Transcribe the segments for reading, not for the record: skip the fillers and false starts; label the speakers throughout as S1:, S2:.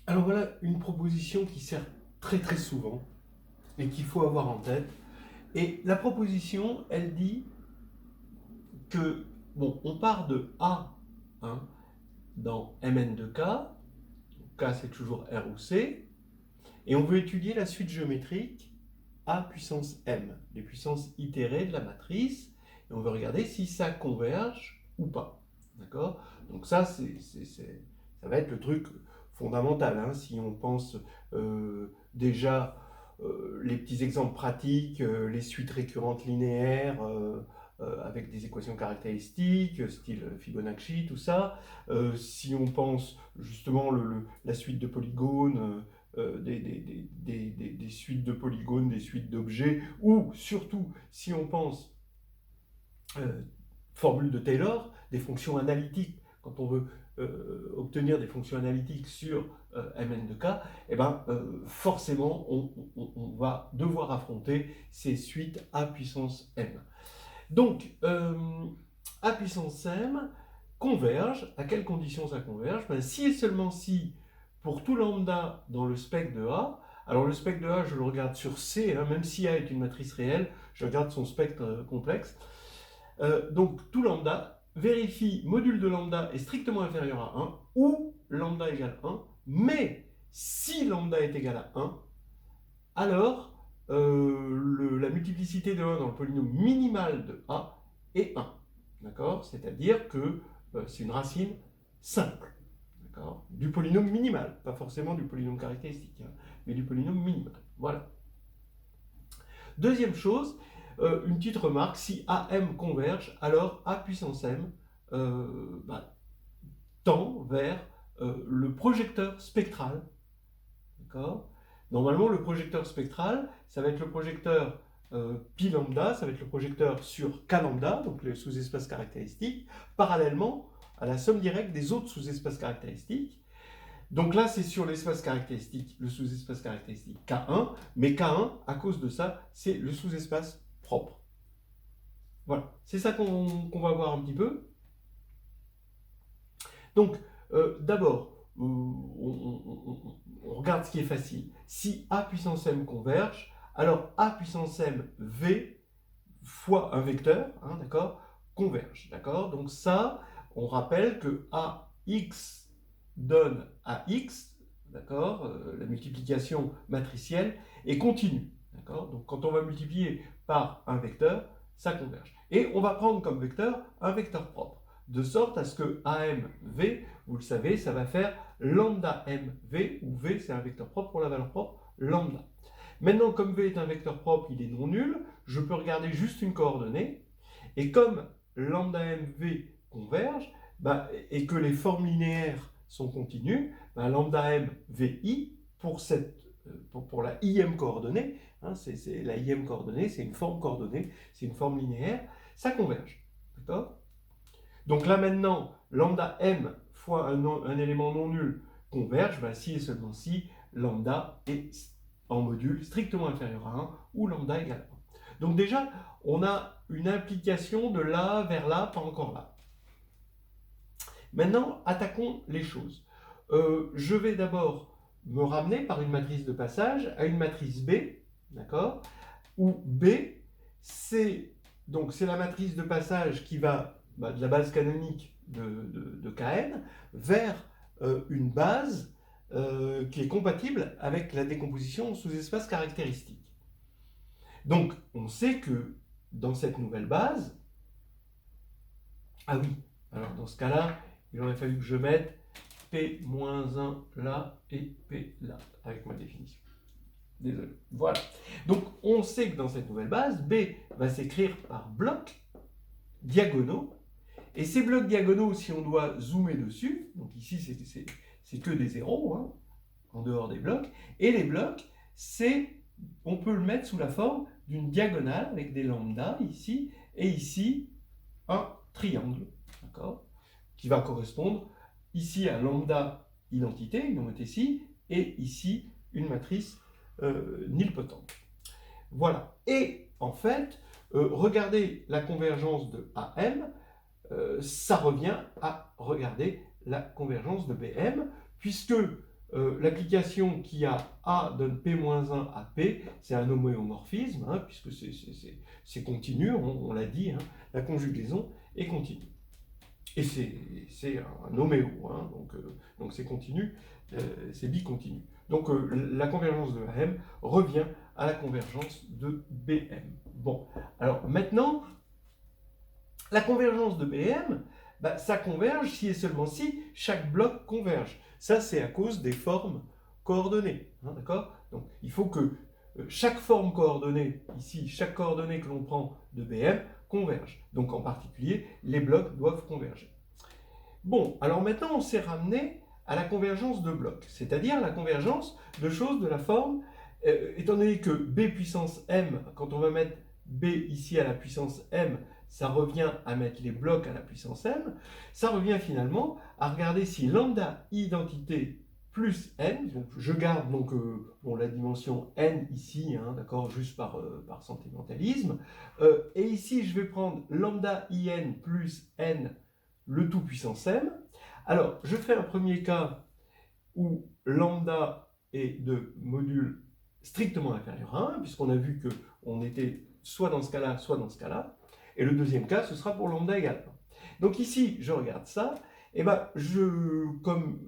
S1: Alors voilà une proposition qui sert très très souvent et qu'il faut avoir en tête. Et la proposition, elle dit que, bon, on part de A, hein, dans Mn de K, K c'est toujours R ou C, et on veut étudier la suite géométrique A puissance M, les puissances itérées de la matrice, et on veut regarder si ça converge ou pas. D'accord? Donc ça, ça va être le truc fondamental, hein, si on pense déjà les petits exemples pratiques, les suites récurrentes linéaires avec des équations caractéristiques, style Fibonacci, tout ça. Si on pense justement la suite de polygones, des suites de polygones, des suites d'objets, ou surtout si on pense euh, formule de Taylor, des fonctions analytiques, quand on veut obtenir des fonctions analytiques sur Mn de K, eh ben, forcément on va devoir affronter ces suites A puissance M. Donc, A puissance M converge. À quelles conditions ça converge? Ben, si et seulement si, pour tout lambda dans le spectre de A, alors le spectre de A, je le regarde sur C, hein, même si A est une matrice réelle, je regarde son spectre complexe. Donc, tout lambda, vérifie module de lambda est strictement inférieur à 1, ou lambda égale 1, mais si lambda est égal à 1, alors la multiplicité de 1 dans le polynôme minimal de A est 1. D'accord? C'est-à-dire que c'est une racine simple. D'accord? Du polynôme minimal, pas forcément du polynôme caractéristique, hein, mais du polynôme minimal. Voilà. Deuxième chose, une petite remarque, si AM converge, alors A puissance M tend vers le projecteur spectral. D'accord? Normalement, le projecteur spectral, ça va être le projecteur pi lambda, ça va être le projecteur sur k lambda, donc le sous-espace caractéristique, parallèlement à la somme directe des autres sous-espaces caractéristiques. Donc là, c'est sur l'espace caractéristique, le sous-espace caractéristique K1, mais K1, à cause de ça, c'est le sous-espace propre. Voilà, c'est ça qu'on va voir un petit peu. Donc, d'abord, on regarde ce qui est facile. Si A puissance M converge, alors A puissance M V fois un vecteur, hein, d'accord, converge, d'accord. Donc ça, on rappelle que AX donne AX, d'accord, la multiplication matricielle est continue, d'accord. Donc quand on va multiplier par un vecteur, ça converge. Et on va prendre comme vecteur un vecteur propre, de sorte à ce que AMV, vous le savez, ça va faire lambda MV, où V c'est un vecteur propre pour la valeur propre, lambda. Maintenant, comme V est un vecteur propre, il est non nul, je peux regarder juste une coordonnée, et comme lambda MV converge, bah, et que les formes linéaires sont continues, bah, lambda M VI, pour la ième coordonnée, hein, la ième coordonnée, c'est une forme coordonnée, c'est une forme linéaire, ça converge. D'accord? Donc là maintenant, lambda M fois un élément non nul converge, bah, si et seulement si lambda est en module strictement inférieur à 1 ou lambda égale 1. Donc déjà, on a une implication de là vers là, pas encore là. Maintenant, attaquons les choses. Je vais d'abord me ramener par une matrice de passage à une matrice B, d'accord, où B, c'est la matrice de passage qui va de la base canonique de Kn vers une base qui est compatible avec la décomposition sous espace caractéristique. Donc, on sait que dans cette nouvelle base, ah oui, alors dans ce cas-là, il aurait fallu que je mette P-1 là et P là, avec ma définition. Désolé. Voilà. Donc, on sait que dans cette nouvelle base, B va s'écrire par blocs diagonaux. Et ces blocs diagonaux, si on doit zoomer dessus, donc ici c'est que des zéros, hein, en dehors des blocs, et les blocs, on peut le mettre sous la forme d'une diagonale avec des lambda ici, et ici un triangle, d'accord, qui va correspondre ici à lambda identité, une homothétie, et ici une matrice nilpotente. Voilà. Et en fait, regardez la convergence de AM, ça revient à regarder la convergence de BM, puisque l'application qui a A donne P-1 à P, c'est un homéomorphisme, hein, puisque c'est continu, on l'a dit, hein, la conjugaison est continue. Et c'est un homéo, hein, donc c'est continu, c'est bicontinu. Donc la convergence de AM revient à la convergence de BM. Bon, alors maintenant, la convergence de BM, bah, ça converge si et seulement si chaque bloc converge. Ça, c'est à cause des formes coordonnées, hein, d'accord? Donc il faut que chaque forme coordonnée, ici, chaque coordonnée que l'on prend de BM, converge. Donc en particulier, les blocs doivent converger. Bon, alors maintenant on s'est ramené à la convergence de blocs, c'est-à-dire la convergence de choses de la forme, étant donné que B puissance M, quand on va mettre B ici à la puissance M, ça revient à mettre les blocs à la puissance M, ça revient finalement à regarder si lambda identité plus n, donc je garde donc, bon, la dimension n ici, hein, d'accord, juste par sentimentalisme, et ici je vais prendre lambda in plus n le tout puissance m. Alors, je fais un premier cas où lambda est de module strictement inférieur à 1, puisqu'on a vu qu'on était soit dans ce cas-là, soit dans ce cas-là. Et le deuxième cas, ce sera pour lambda égale 1. Donc ici, je regarde ça, et ben comme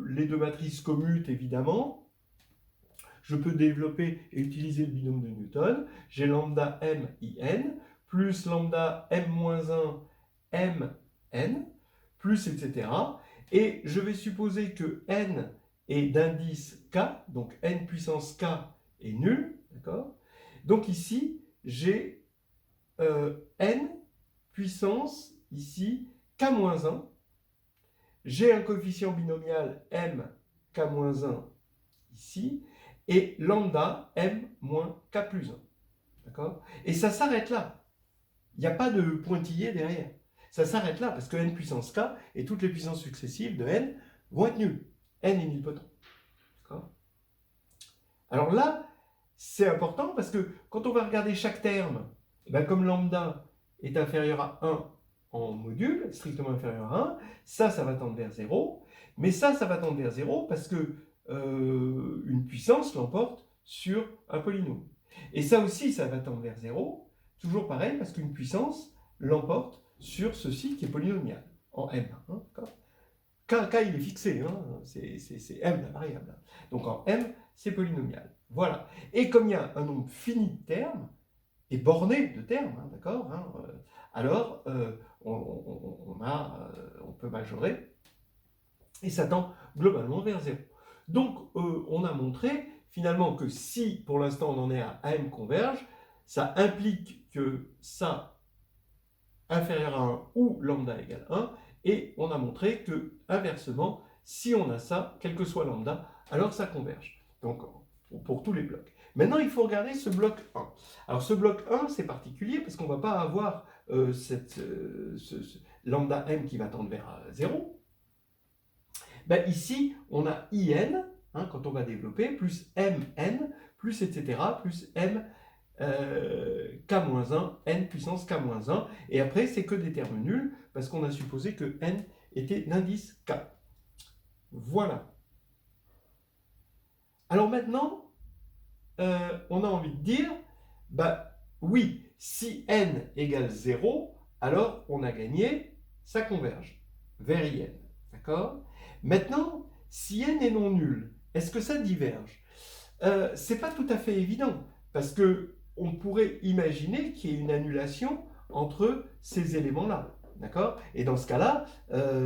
S1: les deux matrices commutent évidemment, je peux développer et utiliser le binôme de Newton. J'ai lambda m in plus lambda m-1 mn plus etc. Et je vais supposer que n est d'indice k, donc n puissance k est nul, d'accord? Donc ici, j'ai n puissance, ici, k-1, j'ai un coefficient binomial m k-1 ici, et lambda m moins k plus 1, d'accord? Et ça s'arrête là. Il n'y a pas de pointillé derrière. Ça s'arrête là, parce que n puissance k et toutes les puissances successives de n vont être nulles. N est nilpotent. D'accord? Alors là, c'est important, parce que quand on va regarder chaque terme, ben comme lambda est inférieur à 1 en module, strictement inférieur à 1, ça va tendre vers 0, mais ça va tendre vers 0 parce que une puissance l'emporte sur un polynôme. Et ça aussi, ça va tendre vers 0, toujours pareil, parce qu'une puissance l'emporte sur ceci qui est polynomial, en m. Hein, K, il est fixé, hein, c'est m la variable. Donc en m, c'est polynomial. Voilà. Et comme il y a un nombre fini de termes, et borné de termes, hein, d'accord, hein, alors on peut majorer, et ça tend globalement vers 0. Donc on a montré finalement que si pour l'instant on en est à m converge, ça implique que ça inférieur à 1 ou lambda égale 1, et on a montré que inversement, si on a ça, quel que soit lambda, alors ça converge. Donc pour tous les blocs. Maintenant, il faut regarder ce bloc 1. Alors ce bloc 1, c'est particulier parce qu'on ne va pas avoir ce lambda m qui va tendre vers 0. Ben, ici, on a in, hein, quand on va développer, plus mn, plus etc., plus m k-1, n puissance k-1, et après c'est que des termes nuls, parce qu'on a supposé que n était d'indice k. Voilà. Alors maintenant, on a envie de dire, bah oui, si n égale 0, alors on a gagné, ça converge vers in. D'accord? Maintenant, si n est non nul, est-ce que ça diverge? C'est pas tout à fait évident, parce que on pourrait imaginer qu'il y ait une annulation entre ces éléments-là. D'accord? Et dans ce cas-là,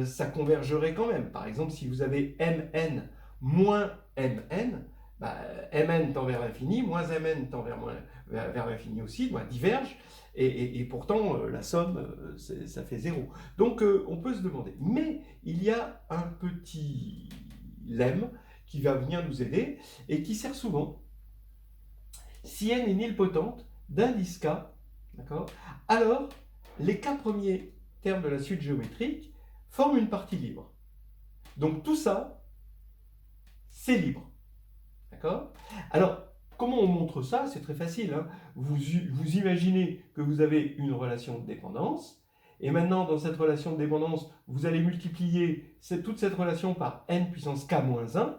S1: ça convergerait quand même. Par exemple, si vous avez mn moins mn, bah, mn tend vers l'infini, moins mn tend vers l'infini aussi, bah, diverge, et pourtant la somme, ça fait 0. Donc on peut se demander. Mais il y a un petit lemme qui va venir nous aider et qui sert souvent. Si n est nilpotente d'indice k, d'accord, alors les k premiers termes de la suite géométrique forment une partie libre. Donc tout ça, c'est libre. D'accord? Alors, comment on montre ça? C'est très facile. Hein. Vous imaginez que vous avez une relation de dépendance, et maintenant, dans cette relation de dépendance, vous allez multiplier toute cette relation par n puissance k-1.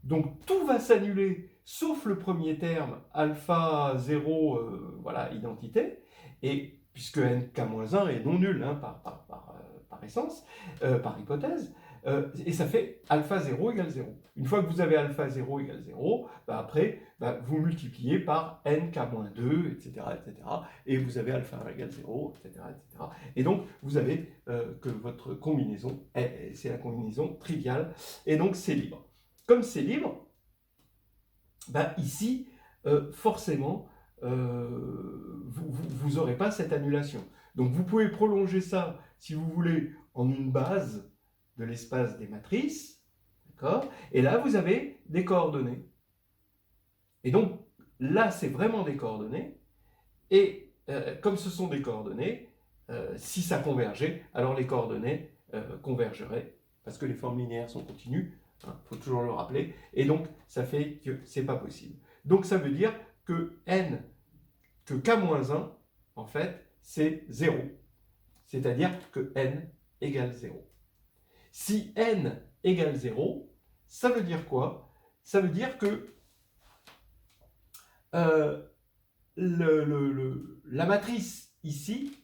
S1: Donc tout va s'annuler, sauf le premier terme, alpha 0, voilà, identité, et puisque nk-1 est non nul hein, par essence, par hypothèse, et ça fait alpha 0 égale 0. Une fois que vous avez alpha 0 égale 0, bah après, bah vous multipliez par nk-2, etc., et vous avez alpha 1 égale 0, etc., etc. Et donc, vous avez que votre combinaison, c'est la combinaison triviale, et donc c'est libre. Comme c'est libre, bah ici, forcément, vous n'aurez pas cette annulation. Donc vous pouvez prolonger ça, si vous voulez, en une base de l'espace des matrices, d'accord? Et là, vous avez des coordonnées. Et donc, là, c'est vraiment des coordonnées. Et comme ce sont des coordonnées, si ça convergeait, alors les coordonnées convergeraient, parce que les formes linéaires sont continues, il faut toujours le rappeler, et donc ça fait que c'est pas possible. Donc ça veut dire que k-1, en fait, c'est 0. C'est-à-dire que n égale 0. Si n égale 0, ça veut dire quoi? Ça veut dire que la matrice ici,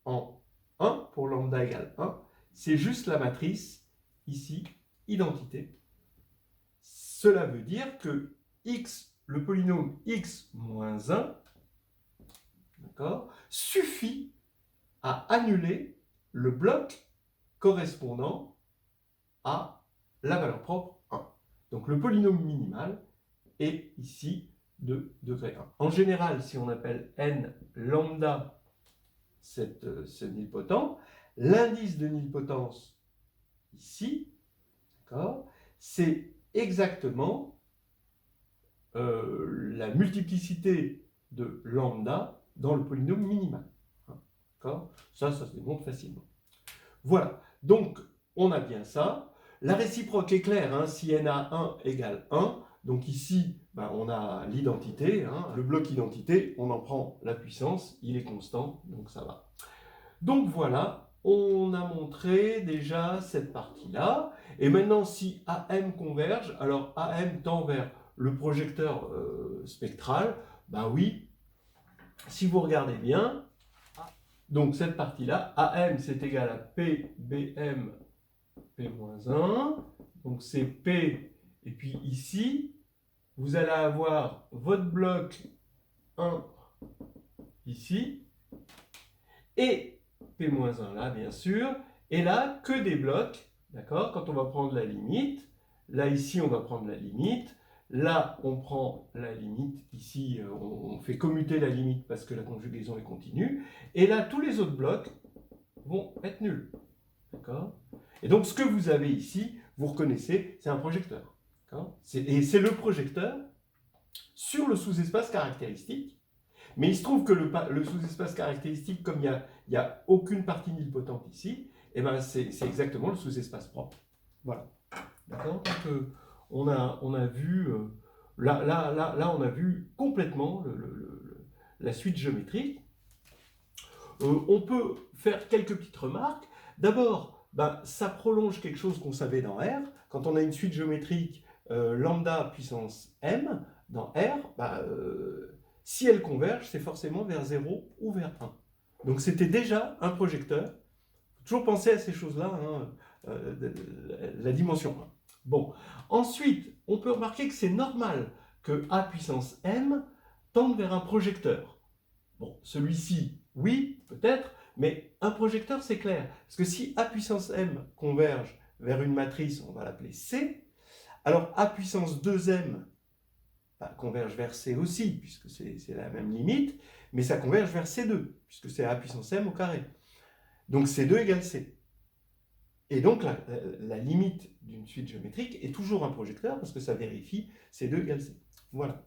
S1: en 1 pour lambda égale 1, c'est juste la matrice ici, identité. Cela veut dire que x, le polynôme x moins 1, suffit à annuler le bloc correspondant à la valeur propre 1. Donc le polynôme minimal est ici de degré 1. En général, si on appelle n lambda ce nilpotent, l'indice de nilpotence ici, c'est exactement la multiplicité de lambda dans le polynôme minimal. Ça se démontre facilement. Voilà, donc on a bien ça. La réciproque est claire, hein, si na1 égale 1, donc ici, ben, on a l'identité, hein, le bloc identité, on en prend la puissance, il est constant, donc ça va. Donc voilà, on a montré déjà cette partie-là. Et maintenant, si AM converge, alors AM tend vers le projecteur spectral, ben oui, si vous regardez bien, donc cette partie-là, AM c'est égal à PBM P-1, donc c'est P, et puis ici, vous allez avoir votre bloc 1 ici, et P-1 là, bien sûr, et là, que des blocs, d'accord? Quand on va prendre la limite, là, ici, on va prendre la limite, là, on prend la limite, ici, on fait commuter la limite parce que la conjugaison est continue, et là, tous les autres blocs vont être nuls, d'accord? Et donc, ce que vous avez ici, vous reconnaissez, c'est un projecteur, et c'est le projecteur sur le sous-espace caractéristique. Mais il se trouve que le sous-espace caractéristique, comme il n'y a aucune partie nilpotente ici, eh ben c'est exactement le sous-espace propre. Voilà. D'accord? Donc, on a vu, là, on a vu complètement la suite géométrique. On peut faire quelques petites remarques. D'abord, ben, ça prolonge quelque chose qu'on savait dans R. Quand on a une suite géométrique lambda puissance m, dans R, ben, si elle converge, c'est forcément vers 0 ou vers 1. Donc c'était déjà un projecteur. Faut toujours penser à ces choses-là, hein, la dimension 1. Bon, ensuite, on peut remarquer que c'est normal que A puissance m tende vers un projecteur. Bon, celui-ci, oui, peut-être, mais un projecteur, c'est clair. Parce que si A puissance m converge vers une matrice, on va l'appeler C, alors A puissance 2m converge vers C aussi, puisque c'est la même limite, mais ça converge vers C2, puisque c'est A puissance m au carré. Donc C2 égale C. Et donc la limite d'une suite géométrique est toujours un projecteur, parce que ça vérifie C2 égale C. Voilà.